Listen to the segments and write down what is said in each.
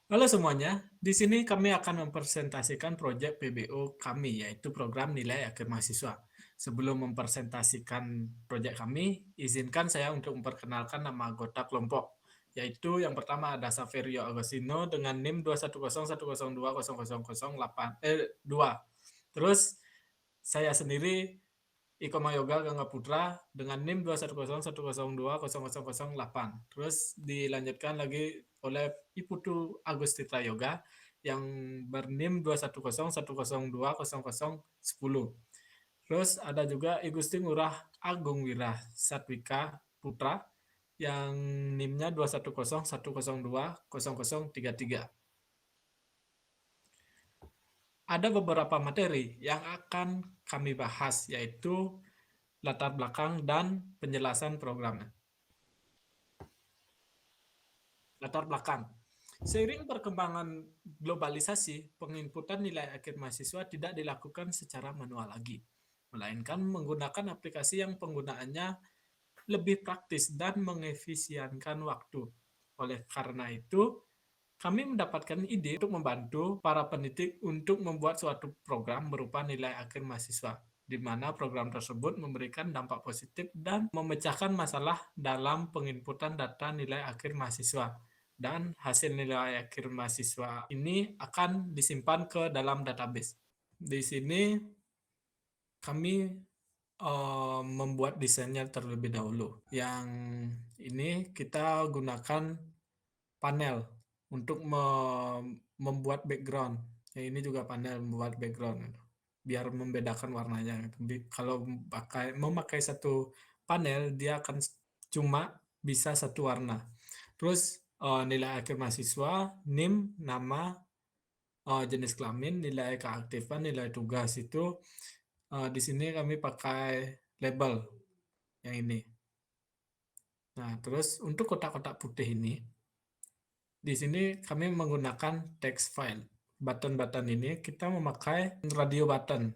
Halo semuanya, di sini kami akan mempresentasikan proyek PBO kami, yaitu program nilai akhir mahasiswa. Sebelum mempresentasikan proyek kami, izinkan saya untuk memperkenalkan nama anggota kelompok, yaitu yang pertama ada Saverio Agostino dengan NIM 21010020008 2. Terus saya sendiri Iko Mayoga Gangga Putra dengan NIM 21010020008. Terus dilanjutkan lagi oleh Iputu Agustita Yoga yang berNIM 21010200010. Terus ada juga Igusti Ngurah Agung Wirah Satwika Putra yang NIM-nya 21010200033. Ada beberapa materi yang akan kami bahas, yaitu latar belakang dan penjelasan programnya. Latar belakang. Seiring perkembangan globalisasi, penginputan nilai akhir mahasiswa tidak dilakukan secara manual lagi, melainkan menggunakan aplikasi yang penggunaannya lebih praktis dan mengefisienkan waktu. Oleh karena itu, kami mendapatkan ide untuk membantu para pendidik untuk membuat suatu program berupa nilai akhir mahasiswa, di mana program tersebut memberikan dampak positif dan memecahkan masalah dalam penginputan data nilai akhir mahasiswa. Dan hasil nilai akhir mahasiswa ini akan disimpan ke dalam database. Di sini kami membuat desainnya terlebih dahulu. Yang ini kita gunakan panel untuk membuat background. Ya, ini juga panel membuat background gitu. Biar membedakan warnanya gitu. Kalau memakai satu panel dia akan cuma bisa satu warna. Terus nilai akhir mahasiswa, NIM, nama, jenis kelamin, nilai keaktifan, nilai tugas itu di sini kami pakai label yang ini. Nah, terus untuk kotak-kotak putih ini di sini kami menggunakan text file. Button-button ini kita memakai radio button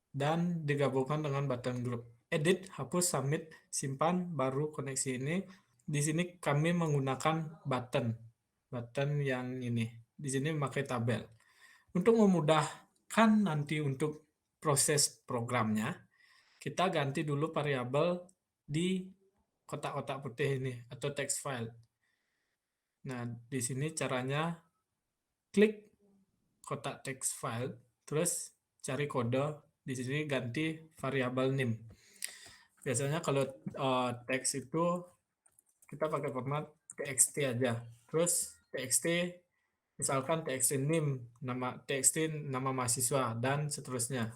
dan digabungkan dengan button group. Edit, hapus, submit, simpan, baru koneksi ini. Di sini kami menggunakan button. Button yang ini. Di sini memakai tabel. Untuk memudahkan nanti untuk proses programnya, kita ganti dulu variabel di kotak-kotak putih ini atau text file. Nah, di sini caranya klik kotak text file, terus cari kode, di sini ganti variabel name. Biasanya kalau teks itu kita pakai format txt aja. Terus txt misalkan txt name, txt nama mahasiswa dan seterusnya.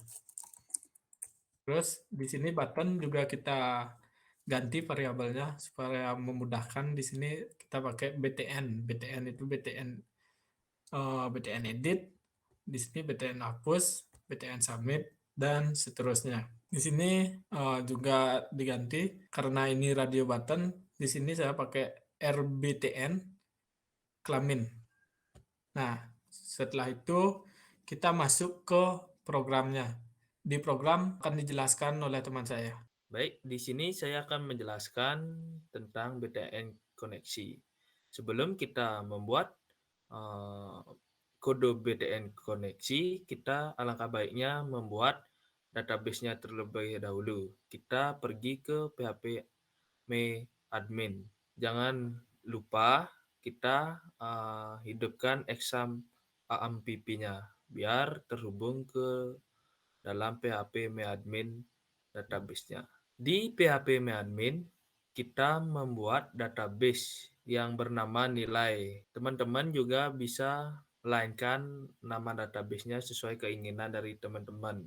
Terus di sini button juga kita ganti variabelnya supaya memudahkan. Di sini kita pakai btn. Btn itu btn edit, di sini btn hapus, btn submit, dan seterusnya. Di sini juga diganti karena ini radio button. Di sini saya pakai rbtn kelamin. Nah, setelah itu kita masuk ke programnya. Di program akan dijelaskan oleh teman saya. Baik, di sini saya akan menjelaskan tentang BTN koneksi. Sebelum kita membuat uh, kode BTN koneksi, kita alangkah baiknya membuat database-nya terlebih dahulu. Kita pergi ke PHP Me admin. Jangan lupa kita hidupkan exam AMPP-nya biar terhubung ke dalam PHP Me admin database-nya. Di PHP Me admin, kita membuat database yang bernama nilai. Teman-teman juga bisa melainkan nama database-nya sesuai keinginan dari teman-teman.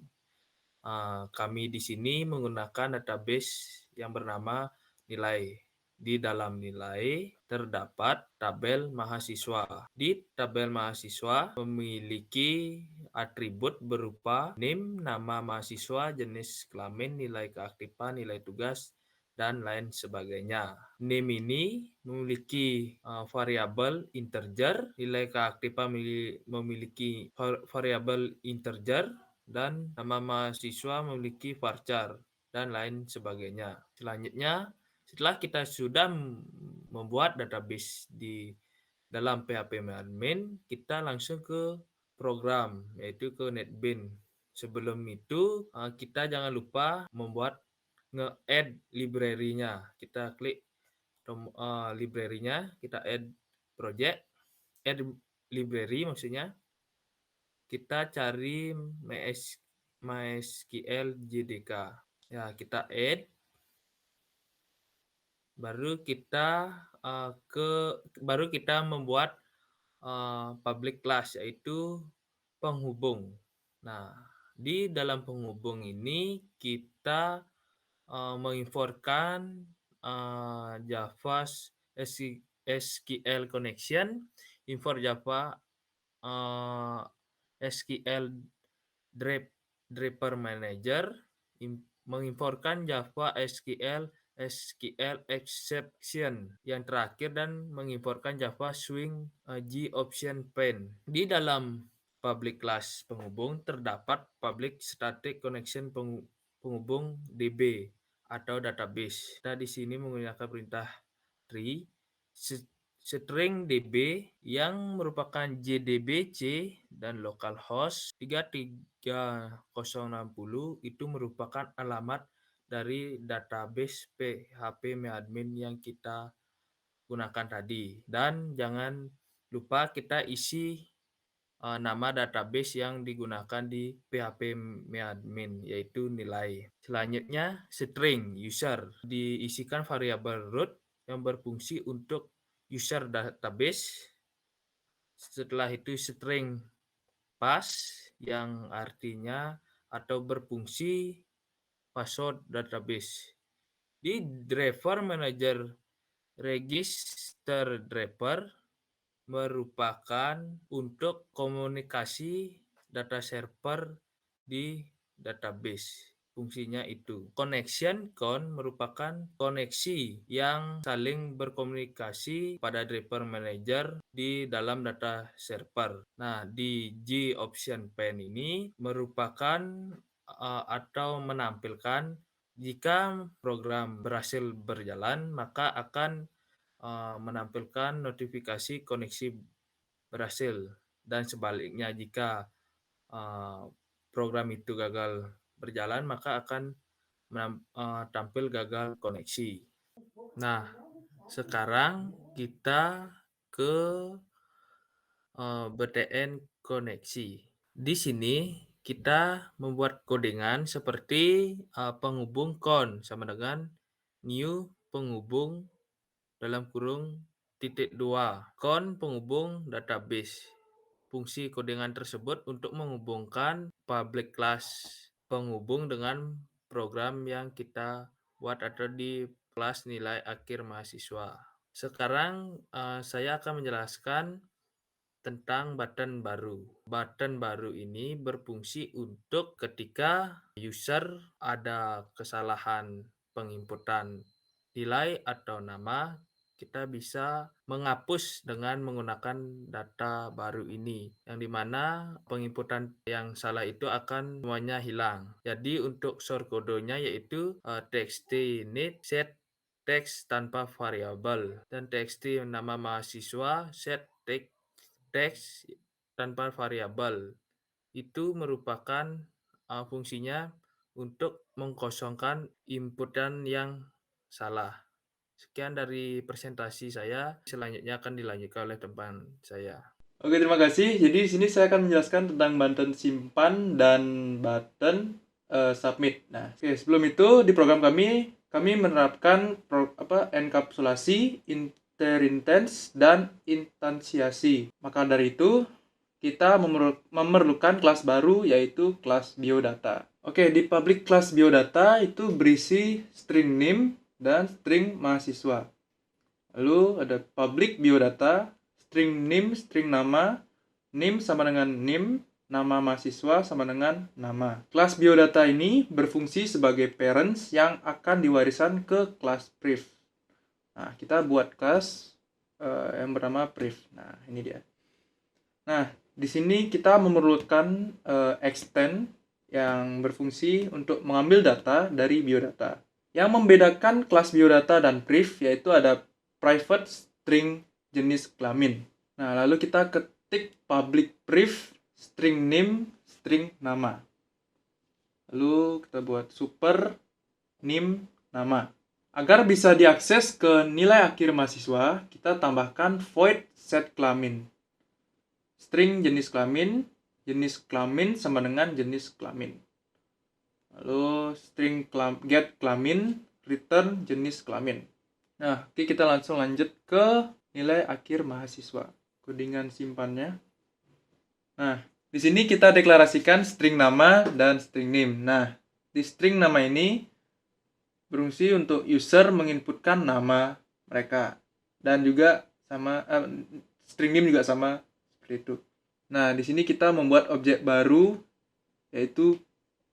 Kami di sini menggunakan database yang bernama nilai. Di dalam nilai terdapat tabel mahasiswa. Di tabel mahasiswa memiliki atribut berupa NIM, nama mahasiswa, jenis kelamin, nilai keaktifan, nilai tugas, dan lain sebagainya. NIM ini memiliki variabel integer, nilai keaktifan memiliki variabel integer, dan nama mahasiswa memiliki varchar, dan lain sebagainya. Selanjutnya, setelah kita sudah membuat database di dalam PHP admin kita langsung ke program, yaitu ke NetBeans. Sebelum itu kita jangan lupa membuat nge-add library-nya. Kita klik library-nya, kita add project, add library maksudnya. Kita cari MySQL JDK. Ya, kita add, baru kita membuat public class, yaitu penghubung. Nah, di dalam penghubung ini kita menginformkan Java SQL connection, import Java SQL Draper Manager, menginformkan Java SQL exception yang terakhir, dan menginformkan Java Swing G option pane. Di dalam public class penghubung terdapat public static connection penghubung DB atau database. Kita di sini menggunakan perintah tree string DB yang merupakan JDBC dan localhost 33060 itu merupakan alamat dari database PHP admin yang kita gunakan tadi. Dan jangan lupa kita isi nama database yang digunakan di PHP admin, yaitu nilai. Selanjutnya string user, diisikan variabel root yang berfungsi untuk user database. Setelah itu string pass yang artinya atau berfungsi password database. Di driver manager register driver merupakan untuk komunikasi data server di database. Fungsinya itu. Connection count merupakan koneksi yang saling berkomunikasi pada driver manager di dalam data server. Nah, di G option pane ini merupakan atau menampilkan jika program berhasil berjalan, maka akan menampilkan notifikasi koneksi berhasil, dan sebaliknya jika program itu gagal berjalan maka akan tampil gagal koneksi. Nah, sekarang kita ke BTN koneksi. Di sini kita membuat codingan seperti penghubung con sama dengan new penghubung dalam kurung .2 con penghubung database. Fungsi codingan tersebut untuk menghubungkan public class penghubung dengan program yang kita buat atau di kelas nilai akhir mahasiswa. Sekarang saya akan menjelaskan tentang button baru. Button baru ini berfungsi untuk ketika user ada kesalahan penginputan nilai atau nama, kita bisa menghapus dengan menggunakan data baru ini, yang dimana penginputan yang salah itu akan semuanya hilang. Jadi untuk source kodenya yaitu txt init set text tanpa variabel, dan txt nama mahasiswa set text tanpa variabel. Itu merupakan fungsinya untuk mengkosongkan inputan yang salah. Sekian dari presentasi saya. Selanjutnya akan dilanjutkan oleh teman saya. Oke, terima kasih. Jadi di sini saya akan menjelaskan tentang button simpan dan button submit. Nah, oke, sebelum itu di program kami menerapkan enkapsulasi, interinstance, dan instansiasi. Maka dari itu kita memerlukan kelas baru yaitu kelas biodata. Oke, di public class biodata itu berisi string name dan string mahasiswa. Lalu ada public biodata, string name, string nama, name sama dengan name, nama mahasiswa sama dengan nama. Kelas biodata ini berfungsi sebagai parents yang akan diwariskan ke kelas priv. Nah, kita buat kelas yang bernama priv. Nah, ini dia. Nah, di sini kita memerlukan extend yang berfungsi untuk mengambil data dari biodata. Yang membedakan kelas biodata dan priv yaitu ada private string jenis kelamin. Nah, lalu kita ketik public brief string name string nama. Lalu kita buat super name nama. Agar bisa diakses ke nilai akhir mahasiswa, kita tambahkan void set kelamin. String jenis kelamin sama dengan jenis kelamin. Lalu string get kelamin, return jenis kelamin. Nah, oke, kita langsung lanjut ke nilai akhir mahasiswa. Codingan simpannya. Nah, di sini kita deklarasikan string nama dan string name. Nah, di string nama ini berfungsi untuk user menginputkan nama mereka. Dan juga sama string name juga sama seperti itu. Nah, di sini kita membuat objek baru yaitu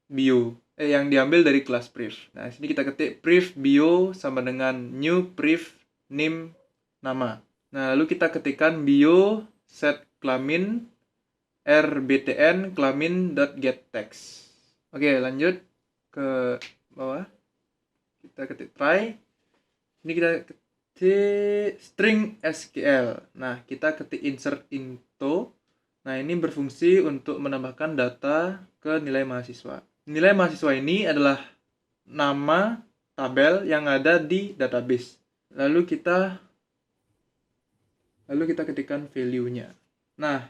bio yang diambil dari kelas brief. Nah, di sini kita ketik brief bio sama dengan new brief name nama. Nah, lalu kita ketikkan bio set kelamin rbtn kelamin.getText. Oke, lanjut ke bawah. Kita ketik try. Ini kita ketik string SQL. Nah, kita ketik insert into. Nah, ini berfungsi untuk menambahkan data ke nilai mahasiswa. Nilai mahasiswa ini adalah nama tabel yang ada di database. Lalu kita ketikkan value-nya. Nah,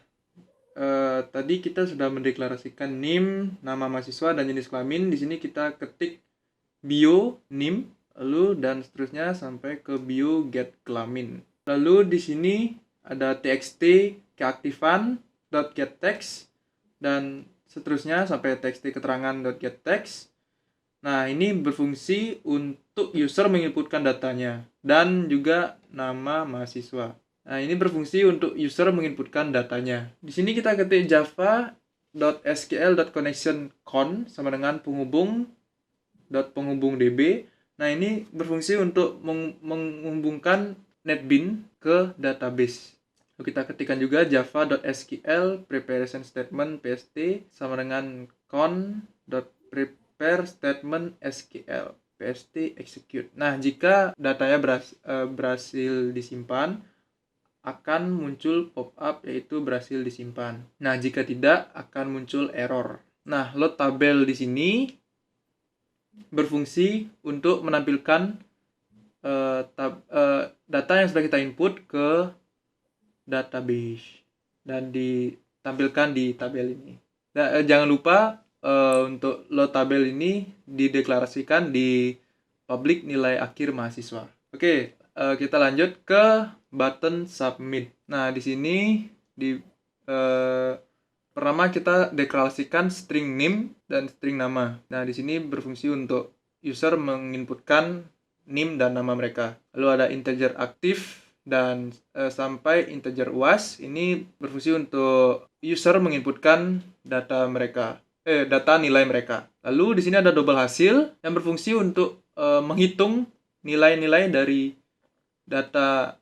tadi kita sudah mendeklarasikan name, nama mahasiswa, dan jenis kelamin. Di sini kita ketik bio, name, lalu dan seterusnya sampai ke bio get kelamin. Lalu di sini ada txt keaktifan .getText dan seterusnya sampai txt keterangan .getText. Nah, ini berfungsi untuk user menginputkan datanya dan juga nama mahasiswa. Nah, ini berfungsi untuk user menginputkan datanya. Di sini kita ketik java.sql.connection.con sama dengan penghubung.penghubung.db. Nah, ini berfungsi untuk menghubungkan NetBeans ke database. Lalu kita ketikkan juga java.sql preparation statement pst sama dengan con.prepare statement sql pst execute. Nah, jika datanya berhasil disimpan, akan muncul pop-up yaitu berhasil disimpan. Nah, jika tidak, akan muncul error. Nah, load tabel di sini berfungsi untuk menampilkan data yang sudah kita input ke database dan ditampilkan di tabel ini. Nah, jangan lupa untuk load tabel ini dideklarasikan di public nilai akhir mahasiswa. Oke, kita lanjut ke button submit. Nah, di sini pertama kita deklarasikan string name dan string nama. Nah, di sini berfungsi untuk user menginputkan name dan nama mereka. Lalu ada integer aktif dan sampai integer UAS. Ini berfungsi untuk user menginputkan data mereka, data nilai mereka. Lalu di sini ada double hasil yang berfungsi untuk menghitung nilai-nilai dari data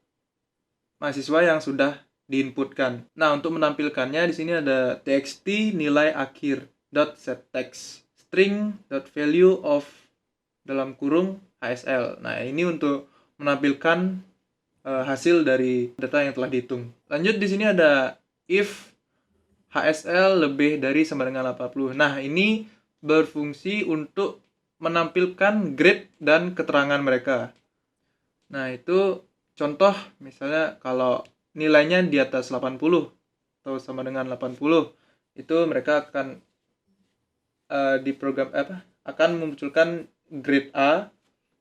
mahasiswa yang sudah diinputkan. Nah, untuk menampilkannya di sini ada txt nilai akhir .setText string .value of dalam kurung HSL. Nah, ini untuk menampilkan hasil dari data yang telah dihitung. Lanjut di sini ada if HSL lebih dari sama dengan 80. Nah, ini berfungsi untuk menampilkan grade dan keterangan mereka. Nah, itu contoh misalnya kalau nilainya di atas 80 atau sama dengan 80, itu mereka akan di program akan memunculkan grade A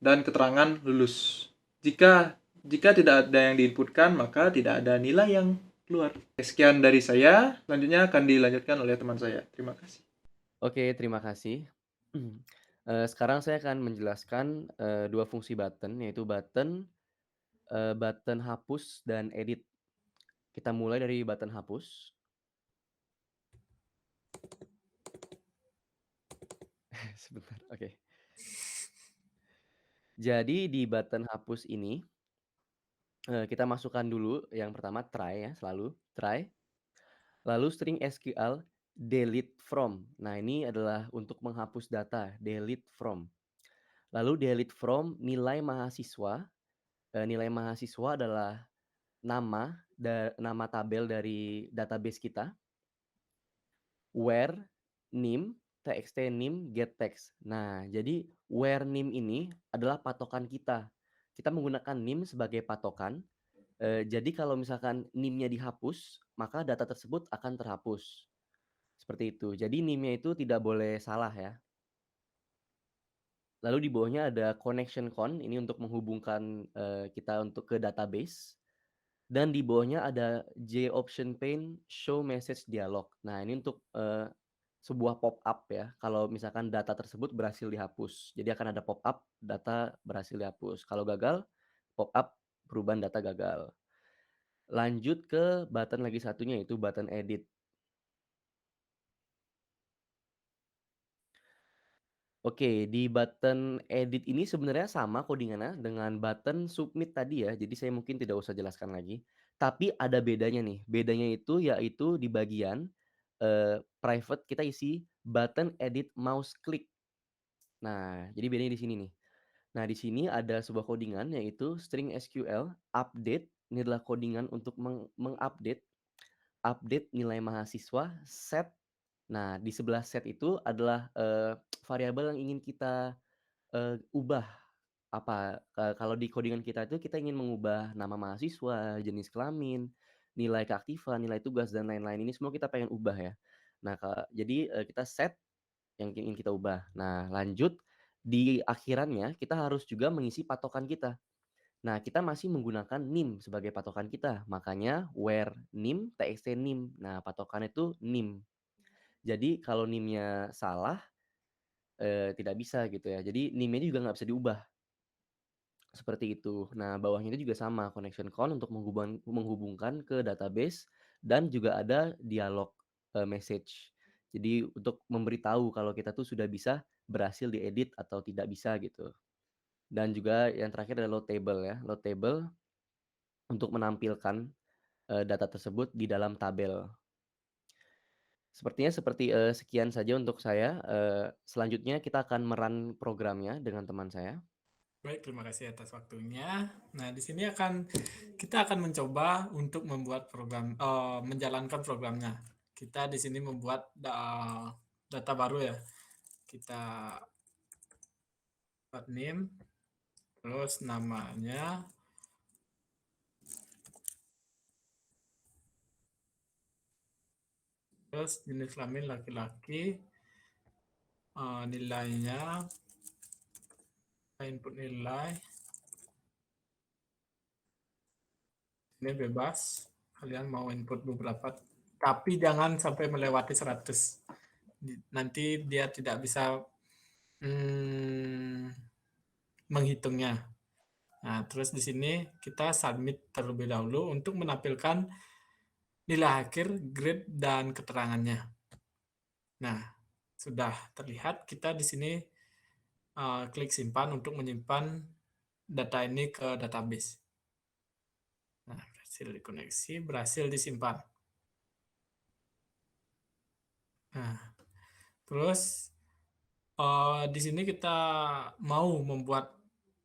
dan keterangan lulus. Jika tidak ada yang diinputkan, maka tidak ada nilai yang keluar. Sekian dari saya, selanjutnya akan dilanjutkan oleh teman saya. Terima kasih. Oke, terima kasih. Sekarang saya akan menjelaskan dua fungsi button, yaitu button hapus dan edit. Kita mulai dari button hapus. Sebentar, oke. Jadi di button hapus ini kita masukkan dulu yang pertama try ya, selalu try. Lalu string SQL delete from. Nah, ini adalah untuk menghapus data, delete from. Lalu delete from nilai mahasiswa. Nilai mahasiswa adalah nama nama tabel dari database kita, where nim txt nim get text. Nah, jadi where nim ini adalah patokan kita. Kita menggunakan nim sebagai patokan. Jadi kalau misalkan nim-nya dihapus, maka data tersebut akan terhapus. Seperti itu. Jadi nim-nya itu tidak boleh salah ya. Lalu di bawahnya ada connection con, ini untuk menghubungkan kita untuk ke database. Dan di bawahnya ada J option pane show message dialog. Nah, ini untuk sebuah pop-up ya. Kalau misalkan data tersebut berhasil dihapus. Jadi akan ada pop-up data berhasil dihapus. Kalau gagal, pop-up perubahan data gagal. Lanjut ke button lagi satunya, yaitu button edit. Oke, di button edit ini sebenarnya sama codingannya dengan button submit tadi ya. Jadi saya mungkin tidak usah jelaskan lagi. Tapi ada bedanya nih. Bedanya itu yaitu di bagian private kita isi button edit mouse click. Nah, jadi bedanya di sini nih. Nah, di sini ada sebuah codingan yaitu string SQL update. Ini adalah codingan untuk mengupdate update nilai mahasiswa set. Nah, di sebelah set itu adalah variabel yang ingin kita ubah. Kalau di codingan kita itu kita ingin mengubah nama mahasiswa, jenis kelamin, nilai keaktifan, nilai tugas dan lain-lain. Ini semua kita pengen ubah ya. Nah, jadi kita set yang ingin kita ubah. Nah, lanjut di akhirannya kita harus juga mengisi patokan kita. Nah, kita masih menggunakan nim sebagai patokan kita. Makanya where nim txt nim. Nah, patokan itu nim. Jadi kalau nim-nya salah tidak bisa gitu ya. Jadi nim-nya juga nggak bisa diubah. Seperti itu. Nah, bawahnya itu juga sama, connection con untuk menghubungkan ke database dan juga ada dialog message. Jadi untuk memberitahu kalau kita tuh sudah bisa berhasil diedit atau tidak bisa gitu. Dan juga yang terakhir ada load table ya. Load table untuk menampilkan data tersebut di dalam tabel. Sepertinya sekian saja untuk saya. Selanjutnya kita akan merun programnya dengan teman saya. Baik, terima kasih atas waktunya. Nah, di sini kita akan mencoba untuk membuat program, menjalankan programnya. Kita di sini membuat data baru ya. Kita buat name, terus namanya, terus jenis kelamin laki-laki, nilainya, input nilai, ini bebas. Kalian mau input beberapa, tapi jangan sampai melewati 100. Nanti dia tidak bisa menghitungnya. Nah, terus di sini kita submit terlebih dahulu untuk menampilkan nilai akhir, grade, dan keterangannya. Nah, sudah terlihat kita di sini klik simpan untuk menyimpan data ini ke database. Nah, berhasil dikoneksi, berhasil disimpan. Nah, terus di sini kita mau membuat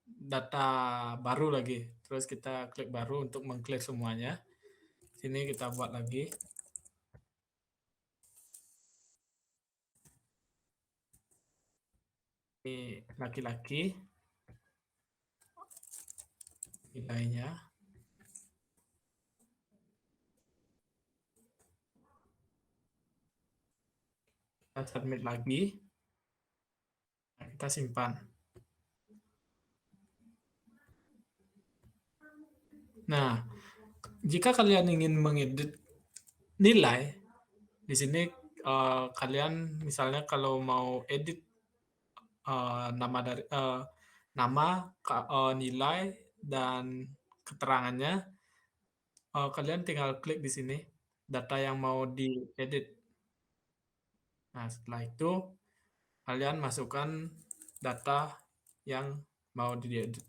data baru lagi. Terus kita klik baru untuk mengklik semuanya. Sini kita buat lagi. Ini laki-laki. Nilainya. Kita submit lagi. Nah, kita simpan. Nah, jika kalian ingin mengedit nilai, di sini kalian misalnya kalau mau edit nama, nilai, dan keterangannya, kalian tinggal klik di sini, data yang mau diedit. Nah, setelah itu, kalian masukkan data yang mau diedit.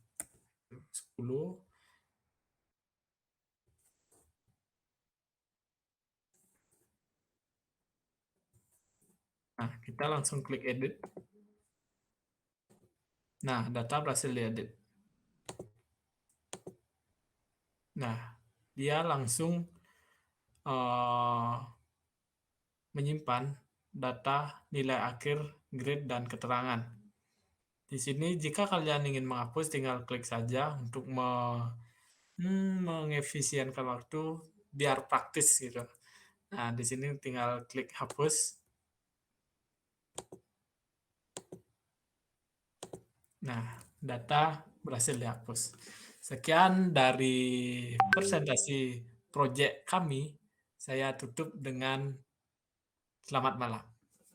10. Nah, kita langsung klik edit. Nah, data berhasil diedit. Nah, dia langsung menyimpan data nilai akhir, grade, dan keterangan. Di sini jika kalian ingin menghapus, tinggal klik saja untuk mengefisienkan waktu biar praktis gitu. Nah, di sini tinggal klik hapus. Nah, data berhasil dihapus. Sekian dari presentasi proyek kami. Saya tutup dengan selamat malam.